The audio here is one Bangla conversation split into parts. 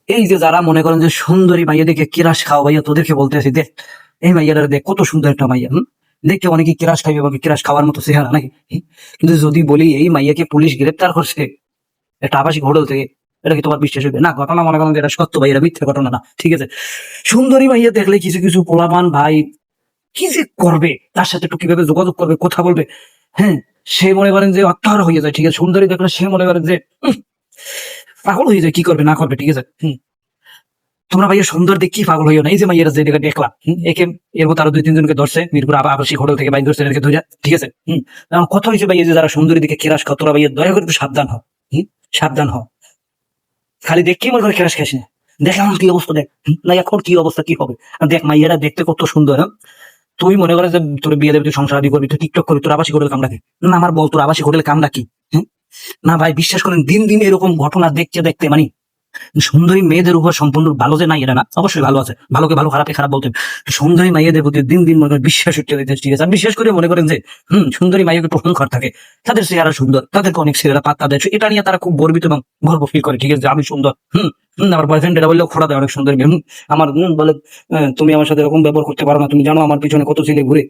এই যে যারা মনে করেন যে সুন্দরী মাইয়া দেখে কিরাস খাও ভাইয়া, তোদেরকে বলতেছি দেখ, এই মাইয়াটা দেখ কত সুন্দর একটা মাইয়া। দেখে অনেকে কিরাস খাইবে বা কিরাস খাওয়ার মতো চেহারা নাকি। কিন্তু যদি বলি এই মাইয়াকে পুলিশ গ্রেপ্তার করছে একটা আবাসিক হোটেল থেকে, এটা কি তোমার বিশ্বাস হইবে? না, ঘটনা মনে করেন যে এটা সত্য ভাই, এটা মিথ্যে ঘটনা না, ঠিক আছে। সুন্দরী মাইয়া দেখলে কিছু কিছু পোলাপান ভাই কি যে করবে, তার সাথে একটু কিভাবে যোগাযোগ করবে, কথা বলবে, হ্যাঁ, সে মনে করেন যে আত্মহারা হয়ে যায়, ঠিক আছে। সুন্দরী দেখলে সে মনে করেন যে পাগল হয়ে যায়, কি করবে না করবে, ঠিক আছে। তোমরা ভাইয়া সুন্দর দেখি পাগল হইও না। এই যে মাইয়েরা যে দেখলাম, একে এর মতো আরো 2-3 জনকে ধরছে মিরপুর আবাসিক হোটেল থেকে, বাইক ধরছে এদেরকে ধরে, ঠিক আছে। এখন কথা হয়েছে ভাইয়া যে যারা সুন্দরী দিকে কেরাস খাও, তোরা ভাইয়া দয়া করে একটু সাবধান হও, সাবধান হও। খালি দেখি মনে করে কেরাস খাস না, দেখ এখন কি অবস্থা, দেখ না এখন কি অবস্থা কি হবে। আর দেখ মাইয়ারা দেখতে কত সুন্দর, হ্যাঁ। তুই মনে করে যে তোর বিয়ে দেবে, তুই সংসার আদি করবি, তুই টিকটক করবি, তোর আবাসিক হোটেল কামড়া কি? না আমার বল, তোর আবাসিক হোটেল কামড়া কি? হ্যাঁ, না ভাই বিশ্বাস করেন, দিন দিন এরকম ঘটনা দেখতে দেখতে মানে সুন্দরী মেয়েদের উপর সম্পূর্ণ ভালো যে নাই এটা না, অবশ্যই ভালো আছে, ভালোকে ভালো খারাপে খারাপ বলতে, সুন্দরী মাইয়াদের প্রতি দিন দিন মনে করেন বিশ্বাস উঠতে দিতে, ঠিক আছে। আর বিশেষ করে মনে করেন যে সুন্দরী মাইয়াকে একটু অহংকার থাকে, তাদের চেহারা সুন্দর, তাদেরকে অনেক ছেলেরা পাত্তা দেয়, এটা নিয়ে তারা খুব গর্বিত এবং গর্ব ফিল করে, ঠিক আছে, যে আমি সুন্দর। আমার বয়ফ্রেন্ড এটা বললেও খোড়া দেয় অনেক সুন্দরী মেয়ে। আমার বলে তুমি আমার সাথে এরকম ব্যবহার করতে পারো না, তুমি জানো আমার পিছনে কত ছেলে ঘুরে।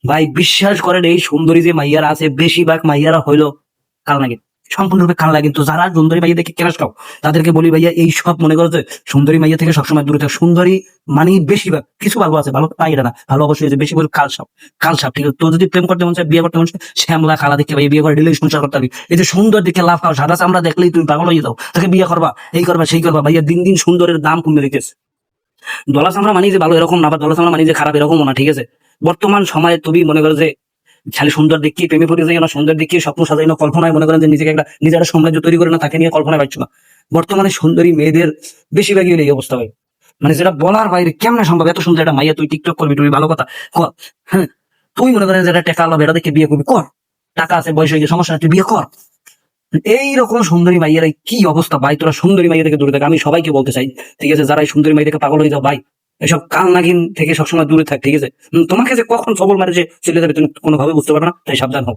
ভাই বিশ্বাস করেন এই সুন্দরী যে মাইয়ারা আছে, বেশিরভাগ মাইয়ারা হইলো কাল নাকি, সম্পূর্ণরূপে কাল লাগে। কিন্তু যারা সুন্দরী মাইয়া দেখে কেরাস খাও, তাদেরকে বলি ভাইয়া এই সব মনে করো যে সুন্দরী মাইয়া থেকে সবসময় দূরে থাকো। সুন্দরী মানে বেশিরভাগ, কিছু ভালো আছে, ভালো তাই এটা না, ভালো অবশ্যই যে বেশি বলে কাল সাপ, কাল সাপ, ঠিক আছে। তো যদি প্রেম করতে মন চায়, বিয়ে করতে মন চায়, শ্যামলা খালা দেখে ভাই বিয়ে করে দিলে সংসার করতে হবে। এই যে সুন্দর দেখে লাভ খাও, সাদা চামড়া দেখলেই তুমি পাগল হয়ে যাও, তাকে বিয়ে করবা, এই করবা সেই করবা। ভাইয়া দিন দিন সুন্দরের দাম কমে দিতেছে। দলা চামড়া মানি যে ভালো এরকম না, বা দলা চামড়া মানি যে খারাপ এরকমও না, ঠিক আছে। বর্তমান সময়ে তুমি মনে করো যে খালি সুন্দর দেখি প্রেমে পড়ে যাই না, সুন্দর দেখি স্বপ্ন সাজাই না, কল্পনায় মনে করেন যে নিজেকে একটা নিজের সাম্রাজ্য তৈরি করে না, তাকে নিয়ে কল্পনায় পাচ্ছ না। বর্তমানে সুন্দরী মেয়েদের বেশিরভাগই হলো এই অবস্থা হয়, মানে যেটা বলার বাইরে। কেমনে সম্ভব এত সুন্দর একটা মাইয়া, তুই টিকটক করবি, তুই ভালো কথা কর, হ্যাঁ, তুই মনে করেন যেটা টেকা আলো এটা দেখে বিয়ে করবি, কর, টাকা আছে বয়স হয়ে গিয়ে সমস্যা নাই, তুই বিয়ে কর। এইরকম সুন্দরী মাইয়ের কি অবস্থা ভাই, তোরা সুন্দরী মাইয়া থেকে দূরে থাক, আমি সবাইকে বলতে চাই, ঠিক আছে। যারা এই সুন্দরী মাইয়া থেকে পাগল হয়ে যাও ভাই, এসব কাল নাগিন থেকে সবসময় দূরে থাক, ঠিক আছে। তোমাকে যে কখন সবল মারে যে চলে যাবে তুমি কোনোভাবে বুঝতে পারবে না, তাই সাবধান হও।